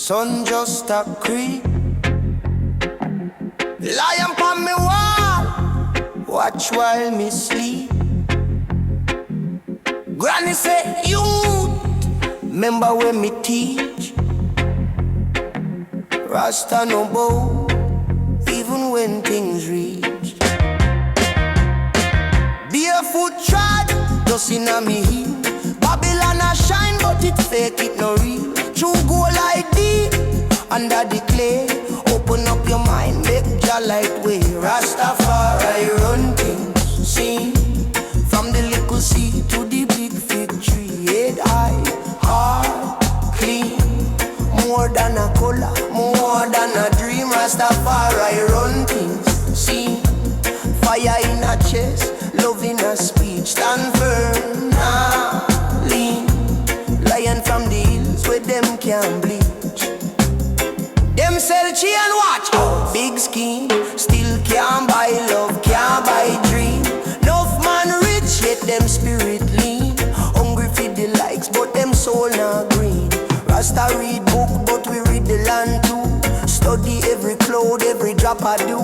sun just a creep. Lion pon me wall, watch while me sleep. Granny say, youth, remember when me teach. Rasta no bow, even when things reach. Barefoot trod, just inna me heel. Babylon a shine, but it fake, it no real. True go like deep, under the clay. Open up your mind, make your light way. Rastafari run things, see. From the little seed to the big fig tree. Head high, heart clean. More than a color, more than a dream. Rastafari run things, see. Fire in a chest, love in a speech. Stand firm, nah, lean. Lion from the hills where them can bleach. Them sell chi and watch out. Big scheme, still can't buy love, can't buy dream. Enough man rich, yet them spirit lean. Hungry for the likes, but them soul not green. Rasta read book, but we read the land too. Study every cloud, every drop I do.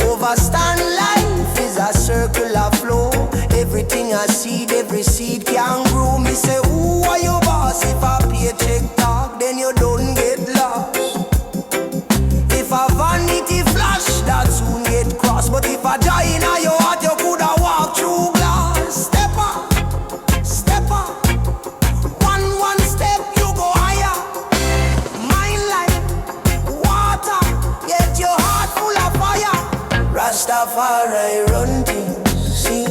Overstand life is a circular flow. Everything I seed, every seed can grow. Me say, who are your boss? If a paycheck talk, then you don't get lost. If a vanity flash, that soon get crossed. But if a joy in your heart, you coulda walk through glass. Step up, step up. One step, you go higher. Mind like water, get your heart full of fire. Rastafari run things, see.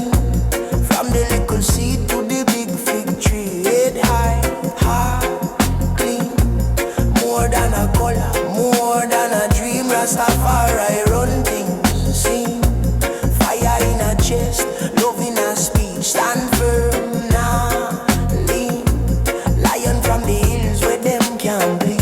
From the little seed to the big fig tree. Head high, heart clean. More than a color, more than a dream. Rastafari run things, see. Fire in a chest, love in a speech. Stand firm, nah, lean. Lion from the hills where them can bleed.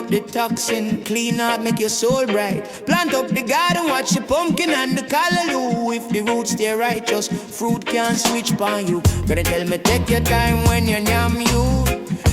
The toxin, clean up, make your soul bright. Plant up the garden, watch the pumpkin and the callaloo. If the roots stay righteous, fruit can't switch by you. Gotta tell me, take your time when you yam you.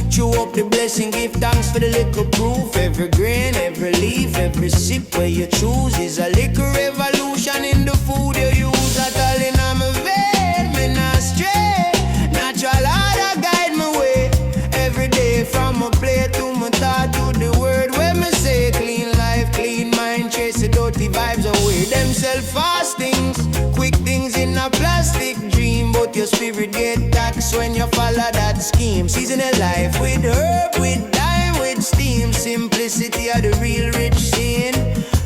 Chew up the blessing, give thanks for the little proof. Every grain, every leaf, every sip where you choose is a little revolution in the food you use. I tell you, I'm a veil, me not stray. Natural order guide my way. Every day from my plate to my thought to the word where me say clean life, clean mind, chase the dirty vibes away. Them sell fast things, quick things in a plastic dream, but your spirit get taxed when you follow that scheme. Season a life with herb, with dime, with steam. Simplicity of the real rich scene.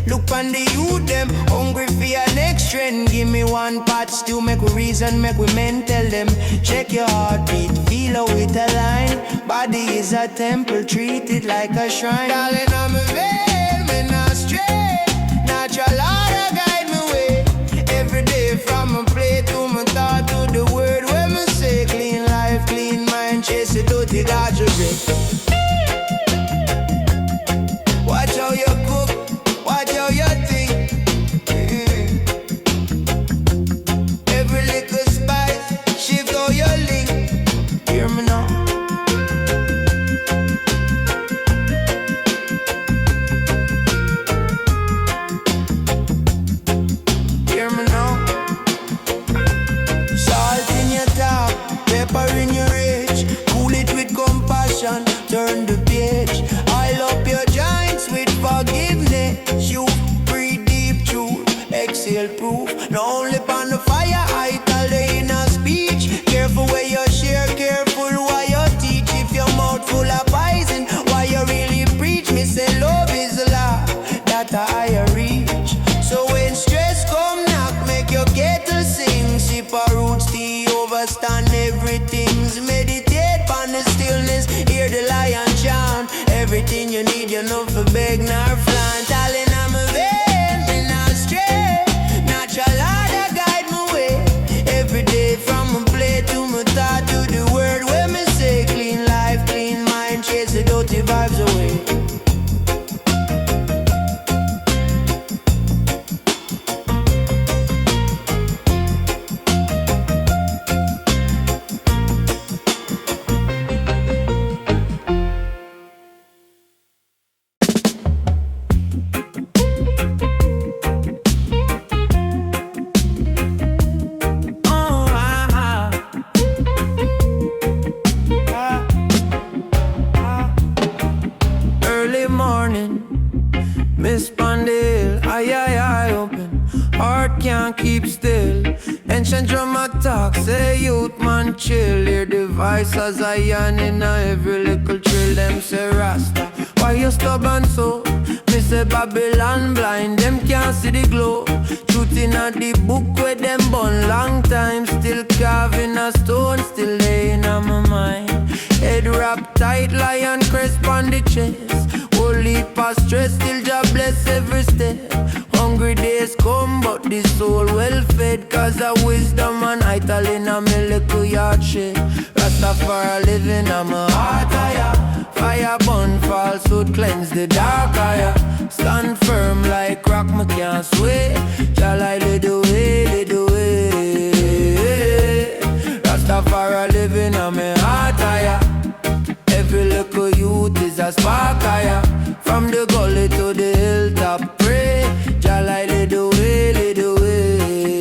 Look on the youth, them hungry for your next trend. Give me one pot stew, make we reason, make we men tell them. Check your heartbeat, feel how it align. Body is a temple, treat it like a shrine. Darling, I'm a veil, me not stray. Natural order guide me way. Every day from my plate to my thought to the word where me say clean life, clean mind, chase it out the dodge of it. Watch how you cook, watch how you think. Every little spice, shift how you link. Hear me now. proof. Not only on the fire, I tell the inner speech. Careful where you share, careful why you teach. If your mouth full of poison, why you really preach? Me say love is the law that I reach. So when stress come knock, make your kettle sing. Sip a roots tea, overstand everything's. Meditate on the stillness, hear the lion chant. Everything you need, you know for beg nor flaunt. All in I'm a vein, me not stray. Natural order guide my way. Every day from my play to my thought to the word where me say clean life, clean mind, chase the dirty vibes away. Miss Pandale, I open. Heart can't keep still. Ancient drama talk, say youth man chill. Hear the voice as I yarn in every little trill. Them say Rasta, why you stubborn so? Me say Babylon blind, them can't see the glow. Truth in the book where them born long time. Still carving a stone, still laying on my mind. Head wrapped tight, lion crest on the chest. Holy past stress, still job bless every step. Hungry days come, but the soul well fed. Cause of wisdom and idle in a me little yard shed. Rastafari living on my heart higher. Fire burn, falsehood cleanse the dark higher. Stand firm like rock, me can't sway. Shall I lead the way, lead the way. Rastafari living on my heart higher. Every little youth is a spark higher. From the gully to the hilltop, pray. Jah lead the way, lead the way.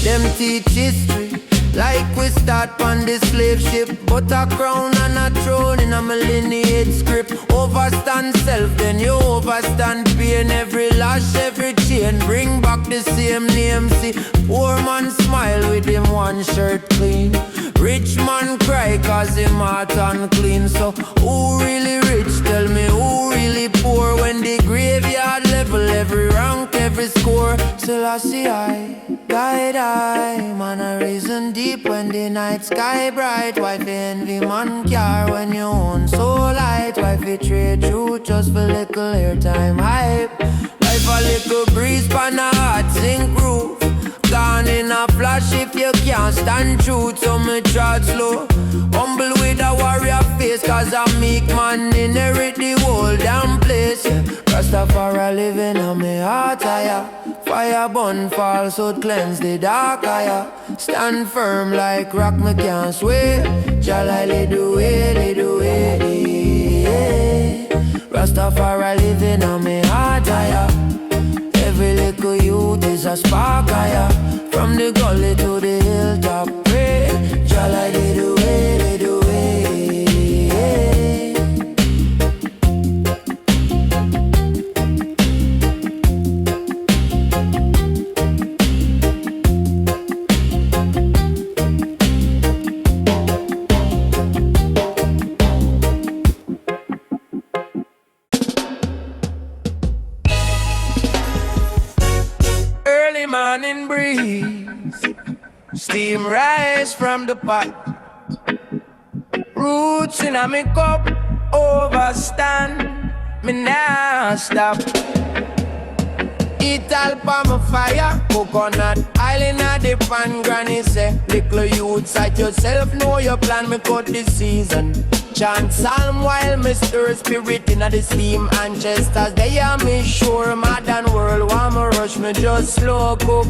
Them teach history like we start on the slave ship. But a crown and a throne in a lineage script. Overstand self, then you overstand pain. Every lash, every chain, bring back the same name. See, poor man smile with him one shirt clean. Rich man cry cause him heart unclean. So who really rich? Tell me who really poor? When the graveyard level, every rank, every score. Till I see I, guide I. Man a reason deep when the night sky bright. Why fi envy man care when you own so light? Why fi trade truth just for little airtime hype? Life a little breeze pan a hot zinc roof. Gone in a flash if you can't stand truth. So me trod slow, humble with a warrior face. Cause a meek man inherit the whole damn place. Rastafari living on me heart higher. Fire burn, falsehood cleanse the dark higher. Stand firm like rock, me can't sway. Jah lead the way, lead the way. Rastafari living on me heart higher. Every little youth is a spark higher. From the gully to the hilltop, pray. Jah lead the way, lead the way. Morning breeze, steam rise from the pot. Roots in a me cup, overstand, me now stop. Eat all pa my fire, coconut oil in a the pan. Granny say, little youth sight yourself, know your plan. Me cut this season, chant psalm while me stir spirit in a the steam. And just as they are me sure, modern world want me rush, me just slow cook.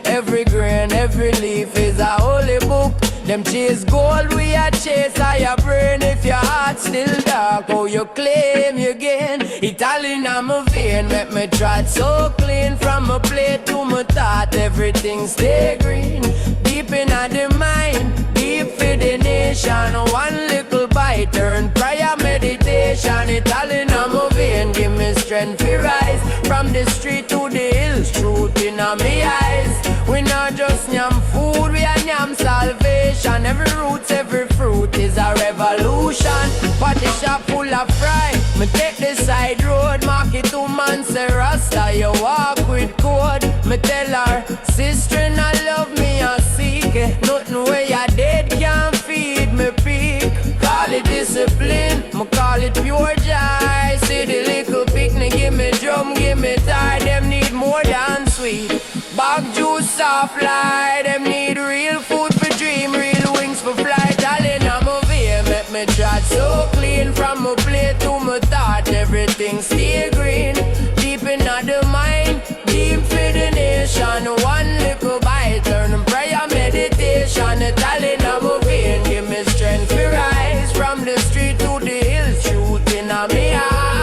Every grain, every leaf is a holy book. Them chase gold, we a chase higher brain. If your heart still dark, oh you claim you gain. Italian on my vein, make me trot so clean. From my plate to my thought, everything stay green. Deep in the mind, deep for the nation. One little bite, turn prayer meditation. Italian on my vein, give me strength to rise. From the street to the hill, hills, truth in me eyes. We not just nyam food, we are nyam salvation. Every roots, every fruit is a revolution. Party shop full of fry, me take the side road. Mark it to man, say Rasta, you walk with code. Me tell her, sister, I love me and seek it. Nothing where you dead can't feed me peak. Call it discipline, me call it pure joy. See the little picnic, give me drum, give me tie. Them need more than sweet. Bag juice, soft light. Them need real food for dream, real wings for flight. Darling, I'm a vein, make me trot so clean. From my plate to my thought, everything stay green. Deep in the mind, deep for the nation. One little bite, turn prayer, meditation. Darling, I'm a vein, give me strength to rise. From the street to the hills, truth in me eye.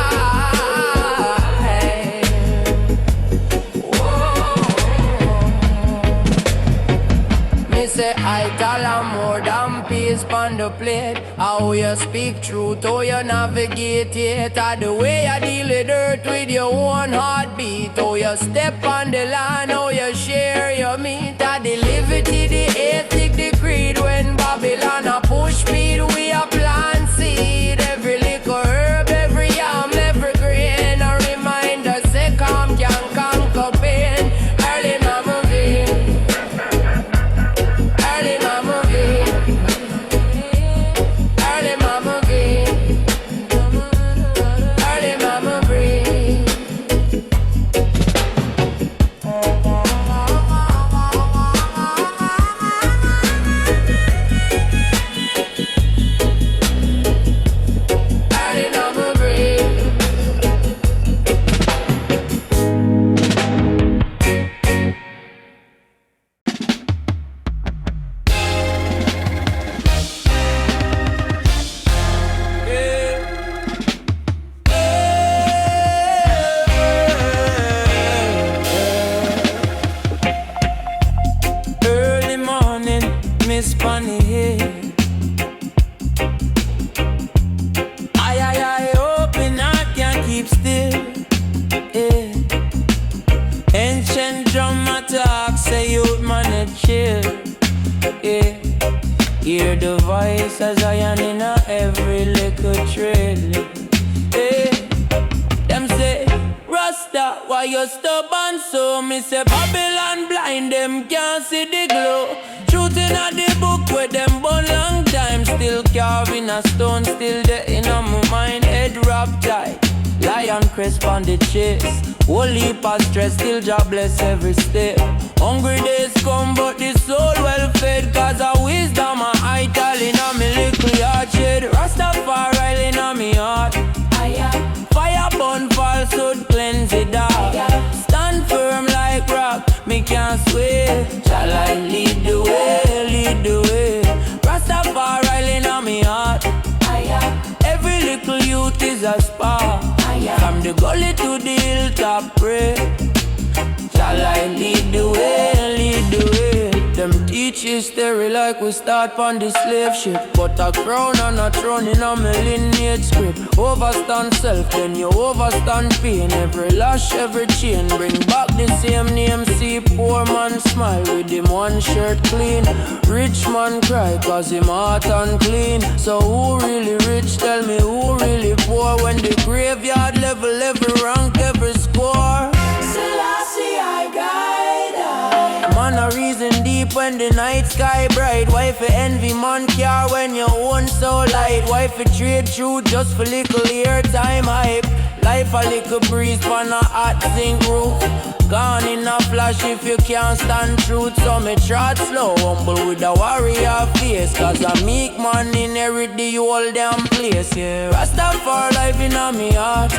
Say I tell her more than peace on the plate. How you speak truth, how you navigate it. How the way you deal with earth with your own heartbeat. How you step on the line, how you share your meat. How the liberty, the ethic, the creed. When Babylon a push speed, we a plant seed. Every little herb, every yam, every grain. A reminder, say calm can conquer pain. Early mama vein. On the chase, whole heap of stress, still jobless every step. Hungry days come, but the soul well fed. Cause of wisdom and idol in a me little yard shed. Rastafari in a me heart. Fire burn falsehood, cleanse it out. Stand firm like rock, me can't sway. Shall I lead the way, lead the way. Rastafari in a me heart. Every little youth is a spark. From the gully to the hilltop, pray. Shall I lead the way, lead the way. Them teach history like we start on the slave ship. But a crown and a throne in a lineage script. Overstand self, then you overstand pain. Every lash, every chain, bring back the same name. See poor man smile with him one shirt clean. Rich man cry cause him heart unclean. So who really rich? Tell me who really poor? When the graveyard level, every rank, every score. Selassie I guide. Man a reason deep when the night sky bright. Why for envy man care when your own so light? Why for trade true just for little airtime hype? Life a little breeze on a hot zinc roof. Gone in a flash if you can't stand truth. So me trot slow, humble with a warrior face. Cause a meek man inherit the whole damn place. Yeah, Rastafari life in a me heart.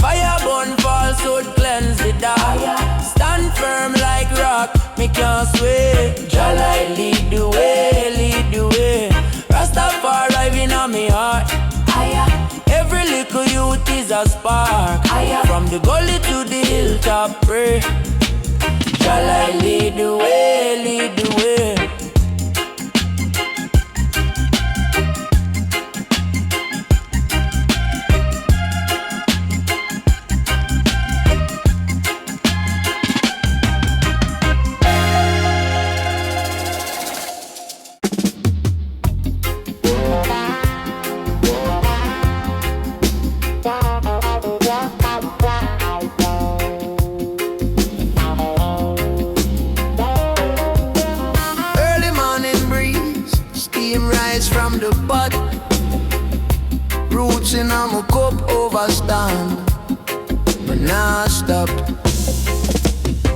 Fire burn falsehood, cleanse the dark. Stand firm like rock, me can't sway. Jala lead the way, lead the way. Rastafari life in a me heart. Every little youth is a spark. From the gully to the hilltop, pray. Shall I lead the way, lead the way. stand, but nah stop.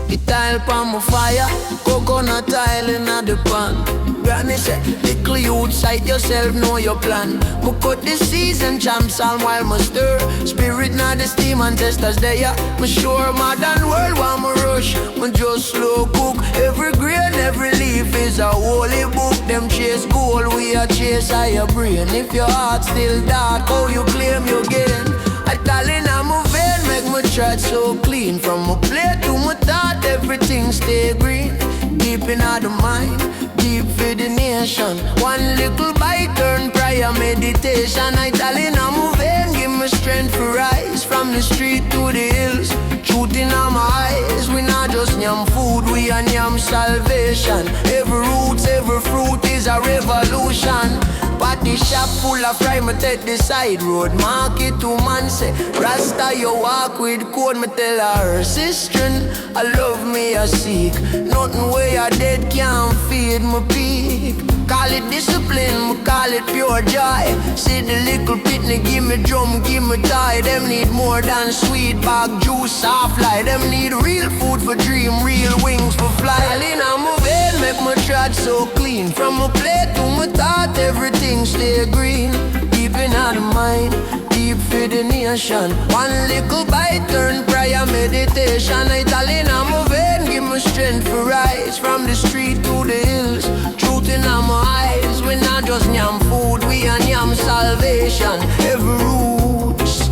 The tile pan my fire, coconut tile inna the pan. Granny say, little youth, sight yourself, know your plan. Me cut the season champs on while me stir. Spirit na the steam and testers there. Me sure modern world want me rush. Me just slow cook. Every grain, every leaf is a holy book. Them chase gold, we a chase higher brain. If your heart still dark, how you claim you gain? I tell in my vein, make me tread so clean. From my plate to my thought, everything stay green. Deep in the mind, deep for the nation. One little bite turn prayer meditation. I tell in my vein, give me strength to rise. From the street to the hills, truth in my eyes. We not just yam food, we a yam salvation. Every roots, every fruit is a revolution. Party shop full of fry, me take the side road. Market to man say, Rasta you walk with code. Me tell her, sister, I love me a seek. Nothing way I dead can't feed me peak. Call it discipline, me call it pure joy. See the little pitney, give me drum, give me tie. Them need more than sweet bag juice, soft light. Them need real food for dream, real wings for fly. In my vein, make my trot so clean. From my plate to my thought, everything stay green. Deep in the mind, deep for the nation. One little bite turn prayer meditation. I tell in my vein, give me strength to rise. From the street to the hills, truth in my eyes. We not just yam food, we a yam salvation. Every roots,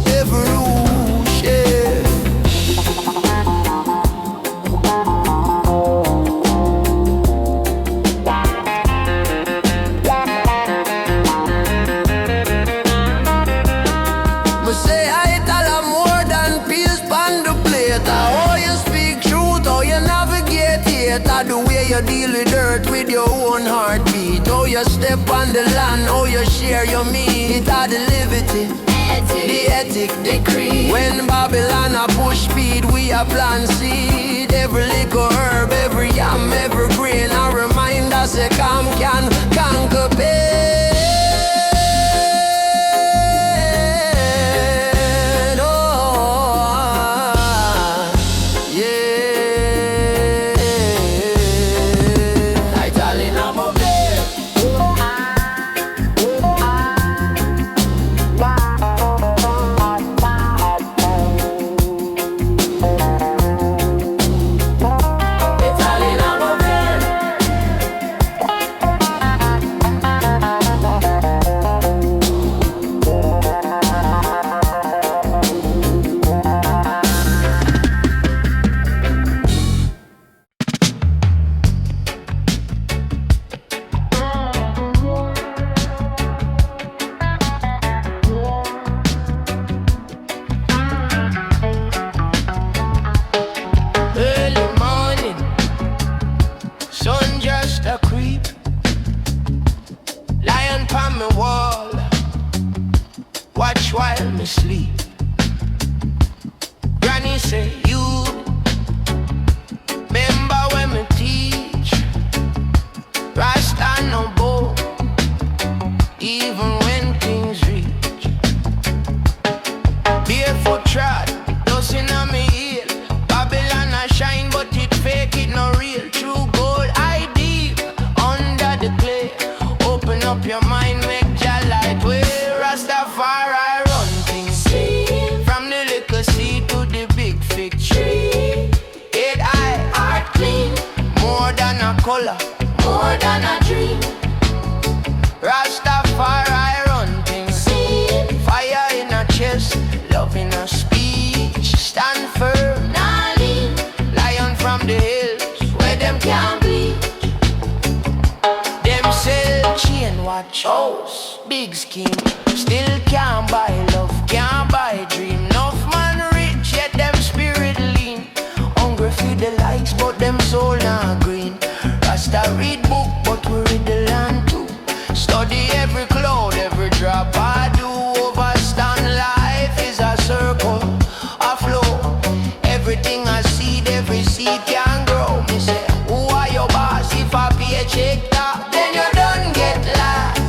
yeah. Me say I tell her more than peace pan the plate. How you speak truth, how you navigate it. The way you deal with dirt with your own heartbeat. How you step on the land, how you share your meat. The liberty, the ethic, the creed. When Babylon a push speed, we a plant seed. Every little herb, every yam, every grain, a reminder say calm can conquer pain. Rastafari run things. From the little seed to the big fig tree. Head high, heart clean. More than a color, more than a dream. Rastafari run things. Fire in a chest, love in a speech. Stand firm, nah lean. Lion from the hills, where them can't bleed. Them sell chain watch house, big scheme. Still can't buy love, can't buy dream. Enough man rich, yet them spirit lean. Hungry for the likes, but them soul not green. Rasta read book, but we read the land too. Study every cloud, every drop I do. Overstand life is a circle, a flow. Everything I seed, every seed can grow. Me say, who are your boss? If I pay a check top, then you don't get lost.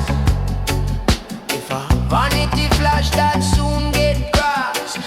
If a vanity flash that soon get crossed,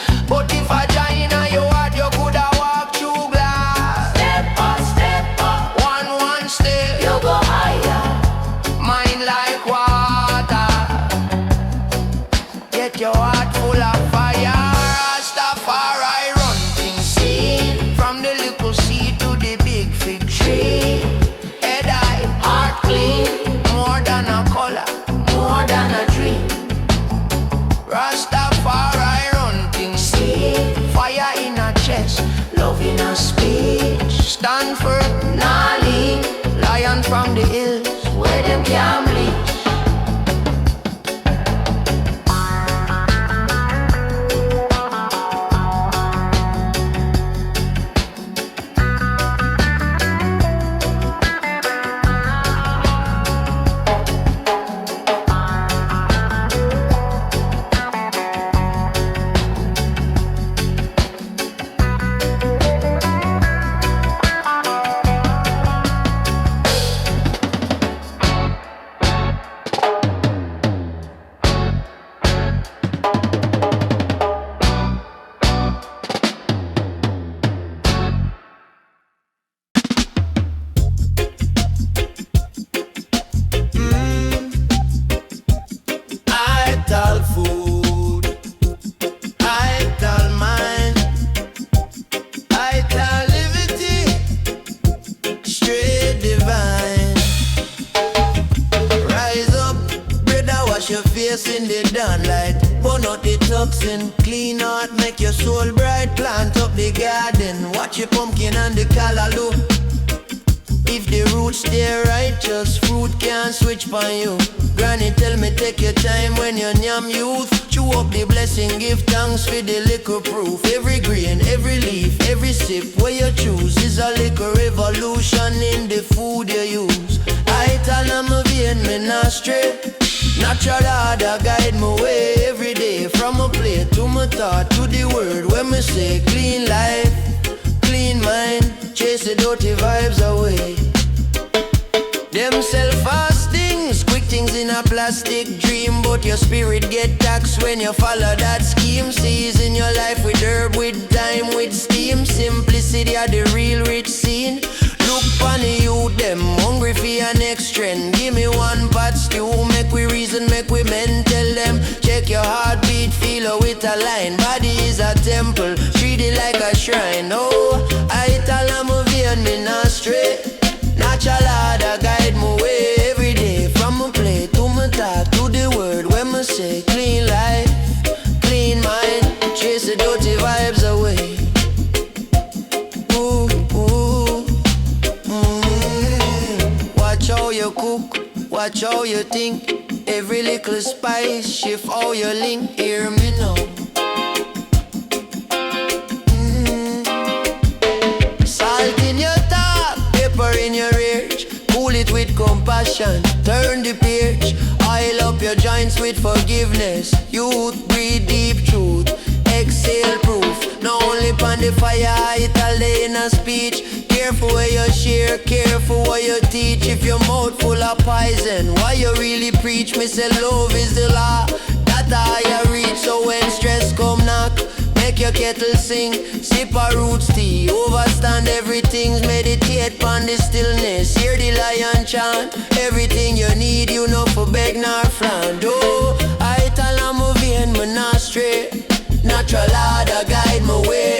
stand firm, nah lean. Lion from the hills, where them can't bleach. In the dawnlight, burn out the toxin, clean heart, make your soul bright. Plant up the garden, watch your pumpkin and the callaloo. If the roots stay righteous, fruit can't switch on you. Granny tell me take your time when you're young youth. Chew up the blessing, give thanks for the liquor proof. Every grain, every leaf, every sip where you choose is a liquor revolution in the food you use. I tell them a vein, me not straight. Natural order guide my way every day. From my plate to my thought to the word when me say clean life, clean mind, chase the dirty vibes away. Them self-fastings, quick things in a plastic dream, but your spirit get taxed when you follow that scheme. Season your life with herb, with time, with steam. Simplicity are the real rich scene. Look on the youth, them hungry for your next trend. Give me one pot stew, make we reason, make we men. Tell them, check your heartbeat, feel how it align. Body is a temple, treat it like a shrine. Oh, I tell them a vein, me not stray. Natural order guide my way every day. From my plate to my talk to the word when me say clean life, clean mind, chase the dirty vibes away. Watch how you cook, watch how you think. Every little spice, shift how you link. Hear me now. Salt in your talk, pepper in your ears. Cool it with compassion, turn the page. Oil up your joints with forgiveness. Youth, breathe deep truth, exhale proof. Not only pan the fire, it all day in a speech. Careful where you share, careful what you teach. If your mouth full of poison, why you really preach? Me say love is the law, that I reach. So when stress come knock, make your kettle sing. Sip a roots tea, overstand everything's. Meditate on the stillness, hear the lion chant. Everything you need, you know for beg nor front. Oh, I tell them a vein, me not straight. Natural order guide my way